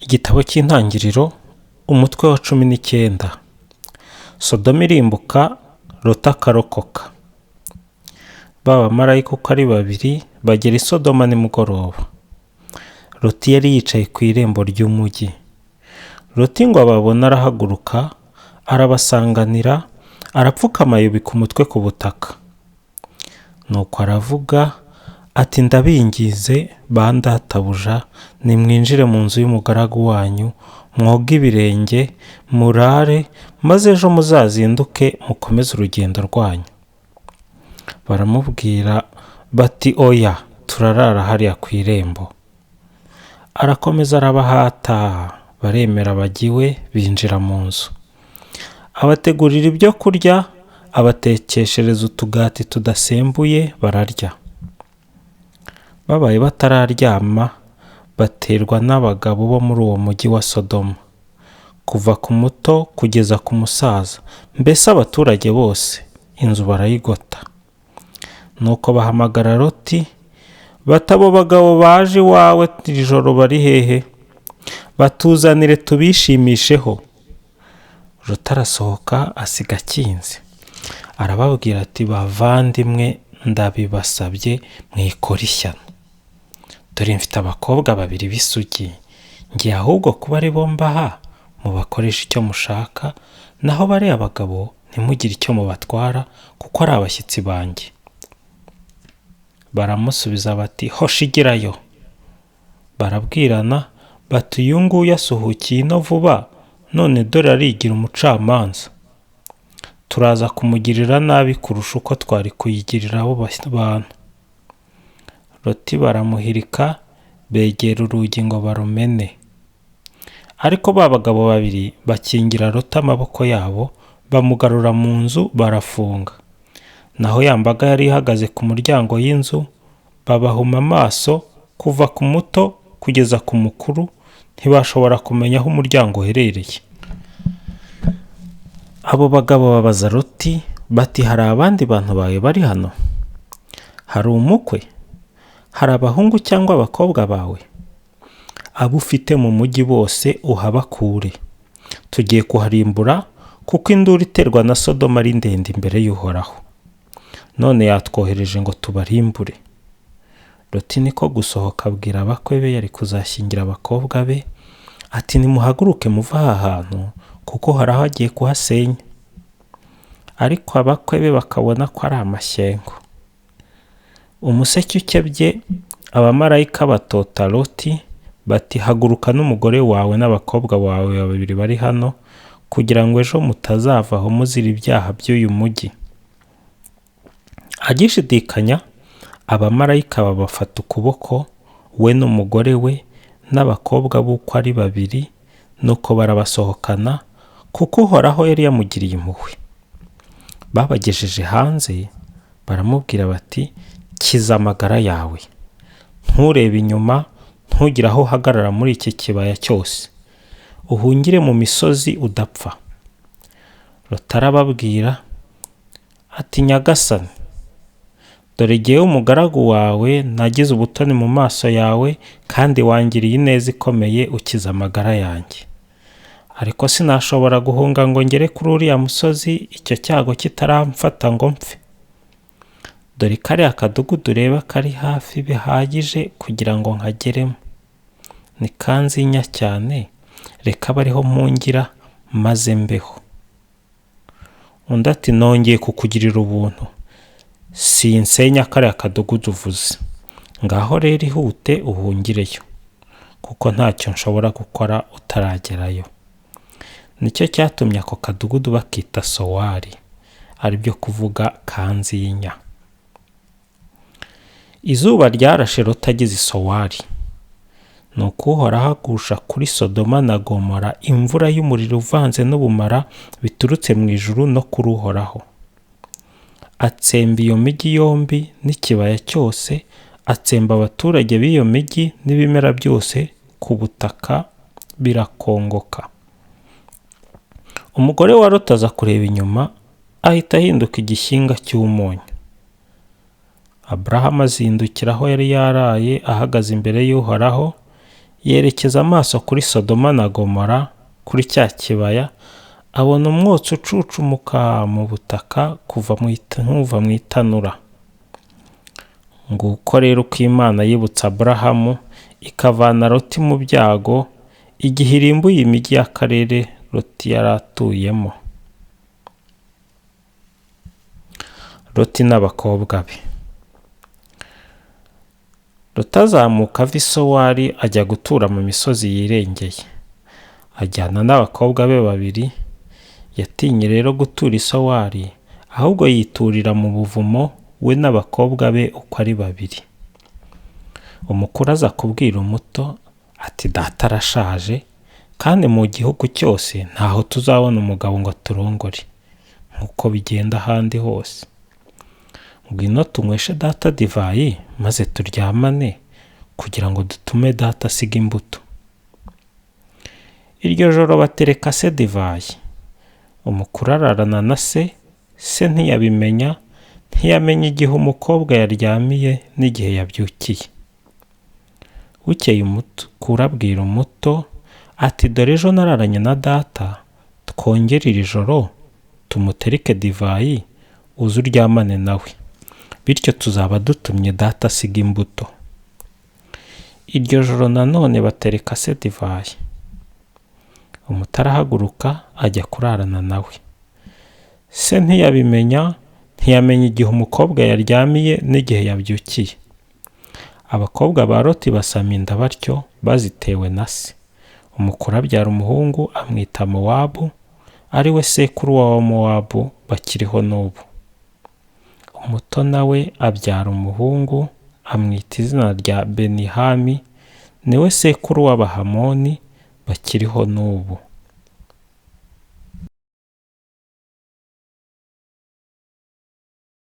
Igitabo cy'Intangiriro, umutwe wa 19. Sodoma irimbuka, Loti akarokoka. Ba bamarayika uko ari babiri bagera i Sodoma nimugoroba. Loti yari yicaye ku irembo ry'umujyi. Loti ngo ababona arahaguruka, arabasanganira, arapfukama yubika umutwe ku butaka. Nuko aravuga ati, ndabingize ba databuja, nimwinjire mu nzu y'umugaragu wanyu, mwoge ibirenge, murare, maze ejo muzazinduke mukomeze urugendo rwanyu. Baramubwira bati, oya, turarara hariya ku irembo. Arakomeza arabahata, baremera bagiwe, binjira mu nzu. Abategurira ibyo kurya, abatekeshereza utugati tudasembuye, bararya. Babaye batararyama, baterwa n'abagabo bo muri uwo mujyi wa Sodoma, kuva ku muto kugeza ku musaza, mbese abaturage bose, inzu barayigota. Nuko bahamagara Loti, bati, abo bagabo baje iwawe iri joro bari hehe? Batuzanire tubishimisheho. Loti arasohoka asiga akinze. Arababwira ati, bavandimwe, ndabibasabye mwikora ishyano. Dore mfite abakobwa babiri b'isugi, ngiye ahubwo kuba ari bo mbaha, mubakoresha icyo mushaka, naho bariya abagabo ntimugire icyo mubatwara, kuko ari abashyitsi banjye. Baramusubiza bati, hoshigirayo. Barabwirana bati, uyu nguyu asuhukiye ino vuba, none dore arigira umucamanza. Turaza kumugirira nabi kurusha uko twari kuyigirira abo bantu. Loti baramuhirika, begera urugi ngo barumene. Ariko ba bagabo babiri bakingira Loti amaboko yabo, bamugarura mu nzu, barafunga. Naho ya mbaga yari ihagaze ku muryango y'inzu, babahuma amaso, kuva ku muto kugeza ku mukuru, ntibashobora kumenya aho umuryango uherereye. Abo bagabo babaza Loti bati, hari abandi bantu bawe bari hano? Hari umukwe? Hari abahungu cyangwa abakobwa bawe? Abo ufite mu mujyi bose uhabakure. Tugiye kuharimbura, kuko induru iterwa na Sodoma ari ndende imbere y'Uhoraho. None yatwohereje ngo tubarimbure. Loti niko gusohoka abwira abakwe be yari kuzashyingira abakobwa be, ati, nimuhaguruke muva aha hantu, kuko hari aho agiye kuhasenya. Ariko abakwe be bakabona ko ari amashyengo. Umuseke ukebye, abamarayika batota Loti bati, haguruka n'umugore wawe n'abakobwa bawe babiri bari hano, kugira ngo ejo mutazavaho muzira ibyaha by'uyu mujyi. Agishidikanya, abamarayika babafata ukuboko, we n'umugore we n'abakobwa b'uko ari babiri, nuko barabasohokana, kuko Uhoraho yari yamugiriye impuhwe. Babagejeje hanze, baramubwira bati, kiza amagara yawe, nturebe inyuma, ntugire aho uhagarara muri iki kibaya cyose, uhungire mu misozi udapfa. Loti arababwira ati, nyagasani, dore jyewe umugaragu wawe nagize ubutoni mu maso yawe, kandi wangiriye ineza ikomeye, ukiza amagara yanjye. Ariko sinashobora guhunga ngo ngere kuri uriya musozi, icyo cyago kitaramfata ngo mpfe. Dore kariya kadugudu ureba kari hafi bihagije kugira ngo nkageremo. Ni kanzinya cyane, reka bariho mpungira maze mbeho. Undi ati, nongeye kukugirira ubuntu, sinsenya kariya kadugudu uvuze. Ngaho rero ihute uhungireyo, kuko ntacyo nshobora gukora utaragerayo. Nicyo cyatumye ako kadugudu bakita Sowari, ari byo kuvuga kanzinya. Izuba ryarashe Loti ageze i Sowari. Nuko Uhoraho agusha kuri Sodoma na Gomora imvura y'umuriro uvanze n'ubumara biturutse mu ijuru no kuri Uhoraho. Atsemba iyo mijyi yombi n'ikibaya cyose, atsemba abaturage b'iyo mijyi n'ibimera byose ku butaka, birakongoka. Umugore wa Loti aza kureba inyuma, ahita ahinduka igishyinga cy'umunyu. Aburahamu azindukira aho yari yaraye ahagaze imbere y'Uhoraho, yerekeza amaso kuri Sodoma na Gomora, kuri cya kibaya, abona umwotsi ucucumuka mu butaka nk'uva mu itanura. Nguko rero uko Imana yibutsa Aburahamu ikavana Loti mu byago igihe irimbuye imijyi y'akarere Loti yari atuyemo. Loti n'abakobwa be. Loti azamuka ava i Sowari ajya gutura mu misozi yirengeye, ajyana n'abakobwa be 2. Yatinye rero gutura i Sowari, ahubwo yiturira mu buvumo we n'abakobwa be uko ari 2. Umukuru aza kubwira umuto ati data arashaje, kandi mu gihugu cyose ntaho tuzabona umugabo ngo turongore, nk'uko bigenda ahandi hose. Ngwino tunyweshe data divayi maze turyamane, kugira ngo dutume data asiga imbuto. Iryo joro batereka se divayi. Umukuru ararana na se ntiyabimenya, ntiyamenya igihe umukobwa yaryamiye n'igihe yabyukiye. Bukeye umukuru abwira umuto ati dore ejo nararanye na data, twongere iri joro tumutereke divayi uze uryamane nawe, bityo tuzaba dutumye data asiga imbuto. Iryo joro nanone batereka se divayi. Umuto arahaguruka ajya kurarana nawe. Se ntiyabimenya, ntiyamenya igihe umukobwa yaryamiye n'igihe yabyukiye. Abakobwa ba Loti basama inda batyo bazitewe na se. Umukuru abyara umuhungu amwita Mowabu, ari we sekuru wa Mowabu bakiriho n'ubu. Umuto nawe abyara umuhungu amwita izina rya Benihami, ni we sekuru w'Abahamoni bakiriho n'ubu.